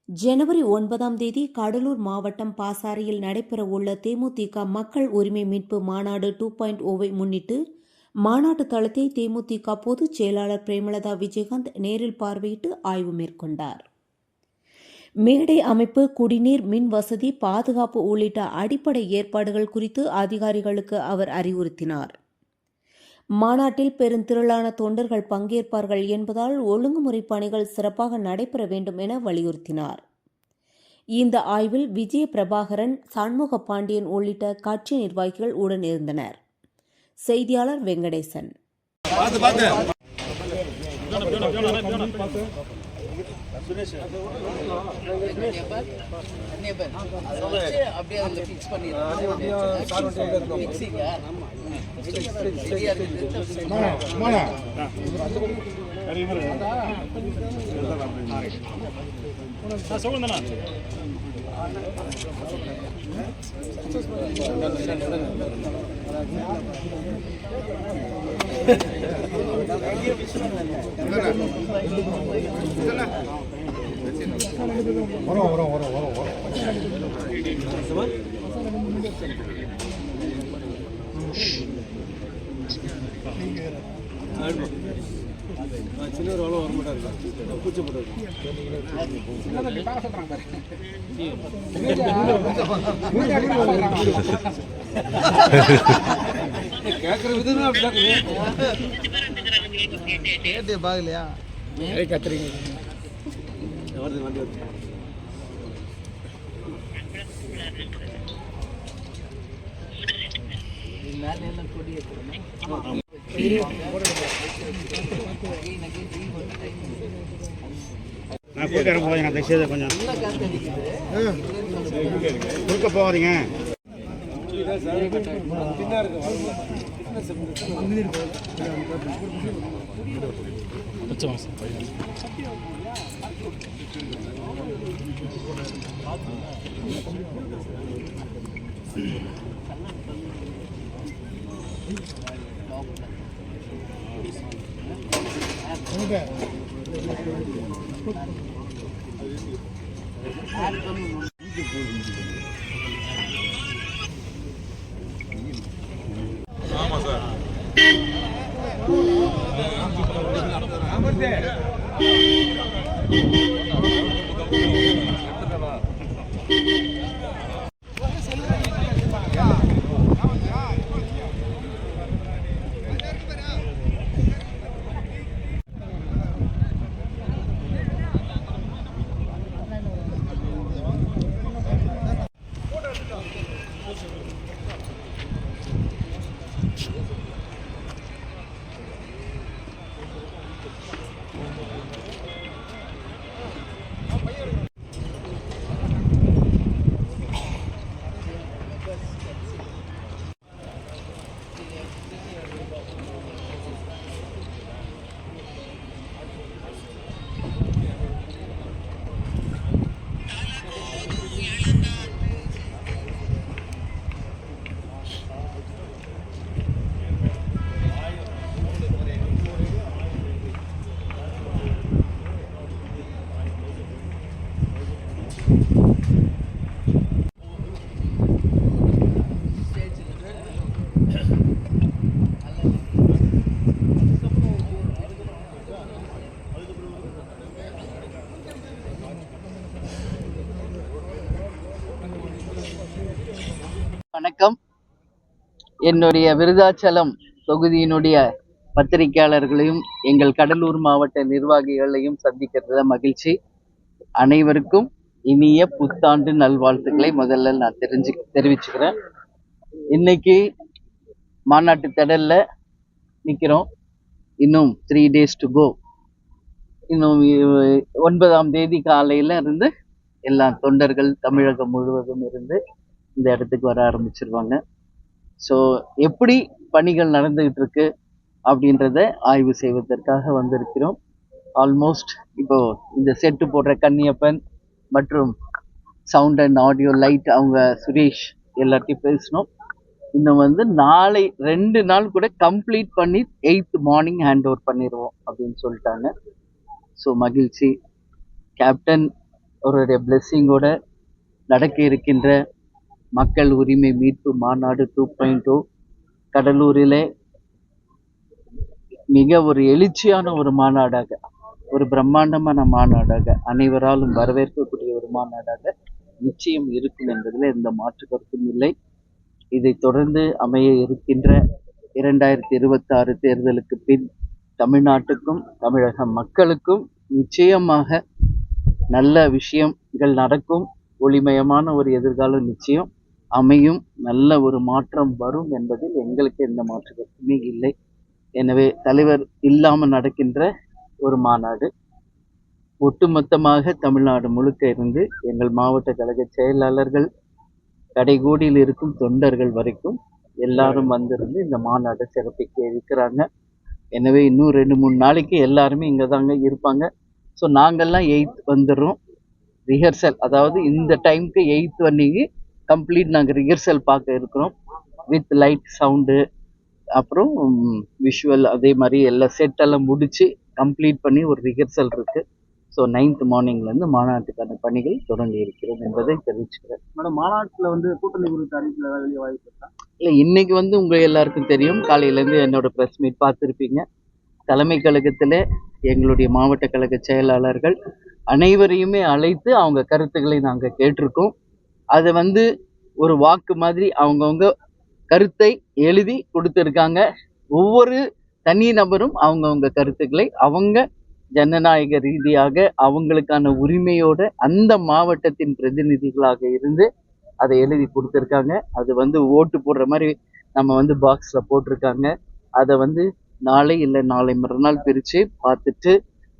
ஜனவரி 9ஆம் தேதி கடலூர் மாவட்டம் பாசாரியில் நடைபெறவுள்ள தேமுதிக மக்கள் உரிமை மீட்பு மாநாடு 2.0வை முன்னிட்டு மாநாட்டு தளத்தை தேமுதிக பொதுச் செயலாளர் பிரேமலதா விஜயகாந்த் நேரில் பார்வையிட்டு ஆய்வு மேற்கொண்டார். மேடை அமைப்பு, குடிநீர், மின் வசதி, பாதுகாப்பு உள்ளிட்ட அடிப்படை ஏற்பாடுகள் குறித்து அதிகாரிகளுக்கு அவர் அறிவுறுத்தினார். மாநாட்டில் பெருந்திரளான தொண்டர்கள் பங்கேற்பார்கள் என்பதால் ஒழுங்குமுறை பணிகள் சிறப்பாக நடைபெற வேண்டும் என வலியுறுத்தினார். இந்த ஆய்வில் விஜய பிரபாகரன், சண்முக பாண்டியன் உள்ளிட்ட கட்சி நிர்வாகிகள் உடனிருந்தனர். செய்தியாளர் வெங்கடேசன். சின்ன வர மாட்டாங்க கூச்சப்பட்டு கேட்கற விதமே கேட்டு பாக்கலையா கத்துறீங்க வண்டி வச்சு நான் கூட்டிட்டு போறீங்க, தயவுசெய்து கொஞ்சம் குறுக்க போகாதீங்க. ஆமா சார். வணக்கம். என்னுடைய விருதாச்சலம் தொகுதியினுடைய பத்திரிகையாளர்களையும் எங்கள் கடலூர் மாவட்ட நிர்வாகிகளையும் சந்திக்கிறதுல மகிழ்ச்சி. அனைவருக்கும் இனிய புத்தாண்டு நல்வாழ்த்துக்களை முதல்ல நான் தெரிவிச்சுக்கிறேன். இன்னைக்கு மாநாட்டு திடல்ல நிற்கிறோம். இன்னும் 3 days to go. இன்னும் 9ஆம் தேதி காலையில இருந்து எல்லா தொண்டர்கள் தமிழகம் முழுவதும் இருந்து இந்த இடத்துக்கு வர ஆரம்பிச்சிருவாங்க. ஸோ எப்படி பணிகள் நடந்துகிட்டு இருக்கு அப்படின்றத ஆய்வு செய்வதற்காக வந்திருக்கிறோம். ஆல்மோஸ்ட் இப்போ இந்த செட்டு போடுற கன்னியப்பன் மற்றும் சவுண்ட் அண்ட் ஆடியோ லைட் அவங்க சுரேஷ் எல்லாத்தையும் பேசணும். இன்னும் நாளை 2 நாள் கூட கம்ப்ளீட் பண்ணி 8th மார்னிங் ஹேண்ட் ஓவர் பண்ணிடுவோம் அப்படின்னு சொல்லிட்டாங்க. ஸோ மகிழ்ச்சி. கேப்டன் அவருடைய பிளெஸ்ஸிங்கோட நடக்க இருக்கின்ற மக்கள் உரிமை மீட்பு மாநாடு 2.0 கடலூரிலே மிக ஒரு எழுச்சியான ஒரு மாநாடாக, ஒரு பிரம்மாண்டமான மாநாடாக, அனைவராலும் வரவேற்கக்கூடிய ஒரு மாநாடாக நிச்சயம் இருக்கும் என்பதில் எந்த மாற்று கருத்தும் இல்லை. இதை தொடர்ந்து அமைய இருக்கின்ற 2026 தேர்தலுக்கு பின் தமிழ்நாட்டுக்கும் தமிழக மக்களுக்கும் நிச்சயமாக நல்ல விஷயங்கள் நடக்கும். ஒளிமயமான ஒரு எதிர்காலம் நிச்சயம் அமையும். நல்ல ஒரு மாற்றம் வரும் என்பதில் எங்களுக்கு எந்த மாற்று கருத்துமே இல்லை. எனவே தலைவர் இல்லாமல் நடக்கின்ற ஒரு மாநாடு ஒட்டுமொத்தமாக தமிழ்நாடு முழுக்க இருந்து எங்கள் மாவட்ட கழக செயலாளர்கள் கடைகோடியில் இருக்கும் தொண்டர்கள் வரைக்கும் எல்லாரும் வந்திருந்து இந்த மாநாட்டை சிறப்பிக்க இருக்கிறாங்க. எனவே இன்னும் 2-3 நாளைக்கு எல்லாருமே இங்கே தாங்க இருப்பாங்க. ஸோ நாங்கள்லாம் 8th வந்துடுறோம். ரிஹர்சல், அதாவது இந்த டைமுக்கு 8th அன்னைக்கு கம்ப்ளீட் நாங்கள் ரிஹர்சல் பார்க்க இருக்கிறோம். வித் லைட், சவுண்டு, அப்புறம் விஷுவல், அதே மாதிரி எல்லா செட்டெல்லாம் முடித்து கம்ப்ளீட் பண்ணி ஒரு ரிஹர்சல் இருக்குது. ஸோ 9th மார்னிங்லேருந்து மாநாட்டுக்கான பணிகள் தொடங்கி இருக்கிறோம் என்பதை தெரிவிச்சுக்கிறேன். மேடம், மாநாட்டில் வந்து கூட்டணி குறித்த அறிவிப்பில் ஏதாவது வெளியே வாய்ப்பு இருக்கா? இல்லை, இன்னைக்கு வந்து உங்கள் எல்லாருக்கும் தெரியும், காலையிலேருந்து என்னோட ப்ரெஸ் மீட் பார்த்துருப்பீங்க. தலைமை கழகத்தில் எங்களுடைய மாவட்ட கழக செயலாளர்கள் அனைவரையுமே அழைத்து அவங்க கருத்துக்களை நாங்கள் கேட்டிருக்கோம். அதை வந்து ஒரு வாக்கு மாதிரி அவங்கவுங்க கருத்தை எழுதி கொடுத்துருக்காங்க. ஒவ்வொரு தனி நபரும் அவங்கவுங்க கருத்துக்களை அவங்க ஜனநாயக ரீதியாக அவங்களுக்கான உரிமையோட அந்த மாவட்டத்தின் பிரதிநிதிகளாக இருந்து அதை எழுதி கொடுத்துருக்காங்க. அது வந்து ஓட்டு போடுற மாதிரி நம்ம வந்து பாக்ஸில் போட்டிருக்காங்க. அதை வந்து நாளை இல்லை நாளை மறுநாள் பிரித்து பார்த்துட்டு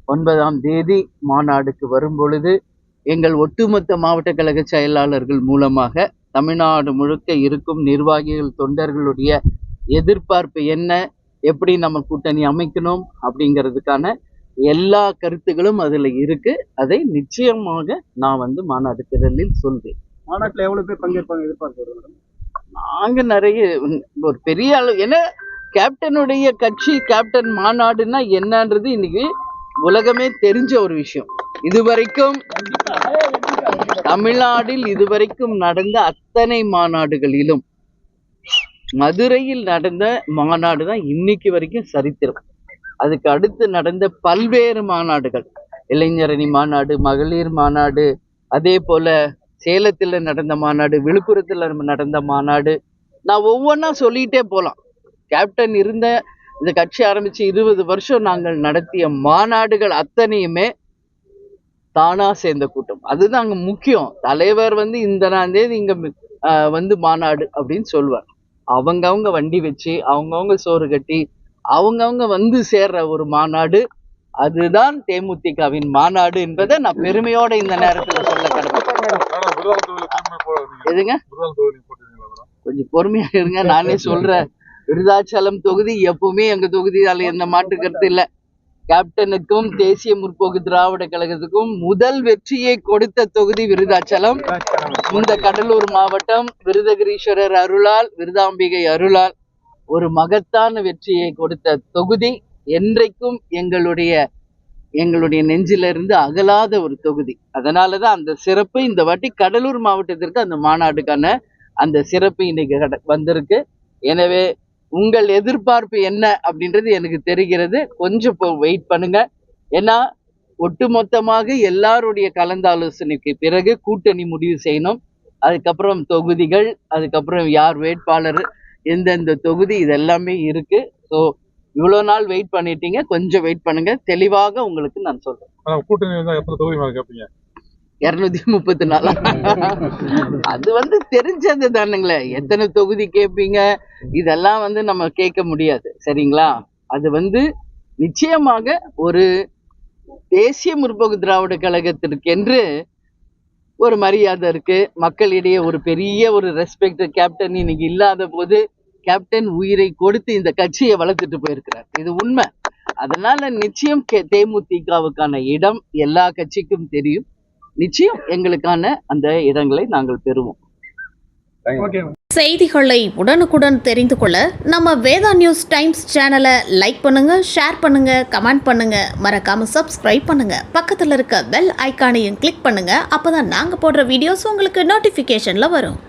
9ஆம் தேதி மாநாடுக்கு வரும் பொழுது எங்கள் ஒட்டுமொத்த மாவட்ட கழக செயலாளர்கள் மூலமாக தமிழ்நாடு முழுக்க இருக்கும் நிர்வாகிகள் தொண்டர்களுடைய எதிர்பார்ப்பு என்ன, எப்படி நம்ம கூட்டணி அமைக்கணும் அப்படிங்கிறதுக்கான எல்லா கருத்துகளும் அதில் இருக்கு. அதை நிச்சயமாக நான் வந்து மாநாடு திரளில் சொல்வேன். மாநாட்டில் எவ்வளோ பேர் பங்கேற்பாங்க எதிர்பார்ப்பு? நாங்க நிறைய ஒரு பெரிய அளவு, ஏன்னா கேப்டனுடைய கட்சி, கேப்டன் மாநாடுன்னா என்னன்றது இன்னைக்கு உலகமே தெரிஞ்ச ஒரு விஷயம். இதுவரைக்கும் தமிழ்நாட்டில் இதுவரைக்கும் நடந்த அத்தனை மாநாடுகளிலும் மதுரையில் நடந்த மாநாடு தான் இன்னைக்கு வரைக்கும் சரித்திரம். அதுக்கு அடுத்து நடந்த பல்வேறு மாநாடுகள், இளைஞரணி மாநாடு, மகளிர் மாநாடு, அதே போல சேலத்தில் நடந்த மாநாடு, விழுப்புரத்தில் நடந்த மாநாடு, நான் ஒவ்வொன்றா சொல்லிகிட்டே போகலாம். கேப்டன் இருந்த இந்த கட்சி ஆரம்பித்து 20 வருஷம் நாங்கள் நடத்திய மாநாடுகள் அத்தனையுமே தானாக சேர்ந்த கூட்டம். அதுதான் அங்கே முக்கியம். தலைவர் வந்து இந்த தேதி இங்கே வந்து மாநாடு அப்படின்னு சொல்லுவார். அவங்கவுங்க வண்டி வச்சு அவங்கவுங்க சோறு கட்டி அவங்கவுங்க வந்து சேர்ற ஒரு மாநாடு, அதுதான் தேமுதிகவின் மாநாடு என்பதை நான் பெருமையோட இந்த நேரத்தில் சொல்ல கடமைப்பட்டேன். எதுங்க, கொஞ்சம் பொறுமையா இருங்க, நானே சொல்றேன். விருதாச்சலம் தொகுதி எப்பவுமே எங்க தொகுதியால எந்த மாற்று கருத்து இல்லை. கேப்டனுக்கும் தேசிய முற்போக்கு திராவிட கழகத்துக்கும் முதல் வெற்றியை கொடுத்த தொகுதி விருதாச்சலம். இந்த கடலூர் மாவட்டம் விருதகிரீஸ்வரர் அருளால், விருதாம்பிகை அருளால் ஒரு மகத்தான வெற்றியை கொடுத்த தொகுதி. என்றைக்கும் எங்களுடைய நெஞ்சிலிருந்து அகலாத ஒரு தொகுதி. அதனாலதான் அந்த சிறப்பு இந்த வாட்டி கடலூர் மாவட்டத்திற்கு அந்த மாநாடுக்கான அந்த சிறப்பு இன்னைக்கு வந்திருக்கு. எனவே உங்கள் எதிர்பார்ப்பு என்ன அப்படின்றது எனக்கு தெரிகிறது. கொஞ்சம் வெயிட் பண்ணுங்க. ஏன்னா ஒட்டுமொத்தமாக எல்லாருடைய கலந்தாலோசனைக்கு பிறகு கூட்டணி முடிவு செய்யணும். அதுக்கப்புறம் தொகுதிகள், அதுக்கப்புறம் யார் வேட்பாளர், எந்தெந்த தொகுதி, இதெல்லாமே இருக்கு. ஸோ இவ்வளோ நாள் வெயிட் பண்ணிட்டீங்க, கொஞ்சம் வெயிட் பண்ணுங்க, தெளிவாக உங்களுக்கு நான் சொல்றேன். கூட்டணி எத்தனை தொகுதி கேட்பீங்க? 234. அது வந்து தெரிஞ்சது தானுங்களே, எத்தனை தொகுதி கேட்பீங்க இதெல்லாம் வந்து நம்ம கேட்க முடியாது, சரிங்களா? அது வந்து நிச்சயமாக ஒரு தேசிய முற்போக்கு திராவிட கழகத்திற்கென்று ஒரு மரியாதை இருக்கு, மக்களிடையே ஒரு பெரிய ஒரு ரெஸ்பெக்ட். கேப்டன் இன்னைக்கு இல்லாத போது கேப்டன் உயிரை கொடுத்து இந்த கட்சியை வளர்த்துட்டு போயிருக்கிறார், இது உண்மை. அதனால நிச்சயம் தேமுதிகவுக்கான இடம் எல்லா கட்சிக்கும் தெரியும். நிச்சயம் எங்களுக்கான அந்த இடங்களை நாங்கள் பெறுவோம். செய்திகளை உடனுக்குடன் தெரிந்து கொள்ள நம்ம வேதா நியூஸ் டைம்ஸ் சேனலை லைக் பண்ணுங்க, ஷேர் பண்ணுங்க, கமெண்ட் பண்ணுங்க, மறக்காம சப்ஸ்கிரைப் பண்ணுங்க. பக்கத்துல இருக்க பெல் ஐகானையும் கிளிக் பண்ணுங்க. அப்பதான் நாங்க போடுற வீடியோஸ் உங்களுக்கு நோட்டிபிகேஷன்ல வரும்.